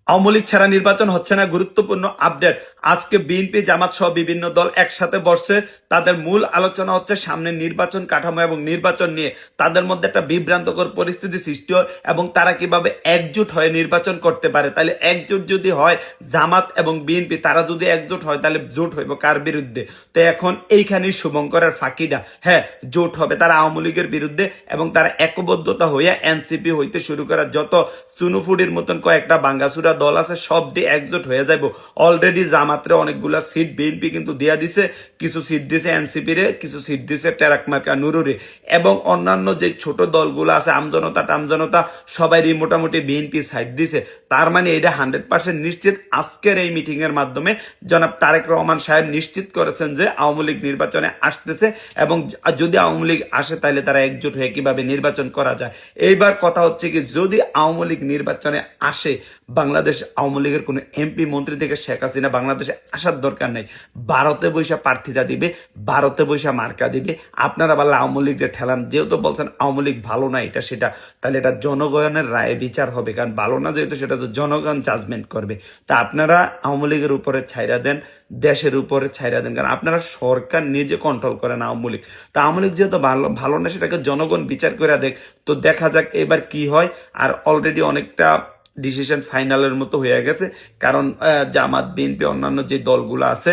আওয়ামী লীগ ছাড়া নির্বাচন হচ্ছে না, গুরুত্বপূর্ণ আপডেট। আজকে বিএনপি জামাত সহ বিভিন্ন দল একসাথে বসছে। তাদের মূল আলোচনা হচ্ছে সামনে নির্বাচন কাঠামো এবং নির্বাচন নিয়ে তাদের মধ্যে একটা বিভ্রান্তকর পরিস্থিতি সৃষ্টি হয় এবং তারা কিভাবে একজোট হয়ে নির্বাচন করতে পারে। তাহলে একজোট যদি হয় জামাত এবং বিএনপি, তারা যদি একজোট হয় তাহলে জোট হইব কার বিরুদ্ধে? তো এখন এইখানেই শুভঙ্করের ফাঁকিটা, হ্যাঁ জোট হবে তারা আওয়ামী লীগের বিরুদ্ধে এবং তারা একবদ্ধতা হইয়া এনসিপি হইতে শুরু করা যত সুনুফুডির মতন কয়েকটা বাঙ্গাসুরা দল আছে সব দিয়ে একজোট হয়ে যাইব। অলরেডি জামাতরে অনেকগুলা সিট বিএনপি কিন্তু দিয়া দিছে, কিছু সিট দিছে এনসিপি রে, কিছু সিট দিছে টেরাক মার্কা নুরুরে, এবং অন্যান্য যে ছোট দলগুলো আছে আমজনতা টামজনতা সবাইরই মোটামুটি বিএনপি সাইড দিছে। তার মানে এটা 100% নিশ্চিত। আজকের এই মিটিং এর মাধ্যমে জনাব তারেক রহমান সাহেব নিশ্চিত করেছেন যে আওয়ামী লীগ নির্বাচনে আসতেছে এবং যদি আওয়ামী লীগ আসে তাহলে তারা একজোট হয়ে কিভাবে নির্বাচন করা যায়। এইবার কথা হচ্ছে কি, যদি আওয়ামী লীগ নির্বাচনে আসে, বাংলাদেশ আওয়ামী লীগের কোনো এমপি মন্ত্রী থেকে শেখ হাসিনা বাংলাদেশে আসার দরকার নেই। ভারতে বৈশা প্রার্থীতা দিবে, ভারতে বৈশা মার্কা দিবে। আপনারা বললে আওয়ামী লীগ যে ঠেলান, যেহেতু বলছেন আওয়ামী লীগ ভালো না এটা সেটা, তাহলে এটা জনগণের রায়ে বিচার হবে, কারণ ভালো না যেহেতু সেটা তো জনগণ জাজমেন্ট করবে। তা আপনারা আওয়ামী লীগের উপরে ছাইরা দেন, দেশের উপরে ছাইরা দেন, কারণ আপনারা সরকার নিজে কন্ট্রোল করেন আওয়ামী লীগ। তা আওয়ামী লীগ যেহেতু ভালো ভালো না সেটাকে জনগণ বিচার করে দেখ। তো দেখা যাক এবার কি হয়। আর অলরেডি অনেকটা ডিসিশন ফাইনালের মতো হয়ে গেছে, কারণ জামাত বিএনপি অন্যান্য যে দলগুলো আছে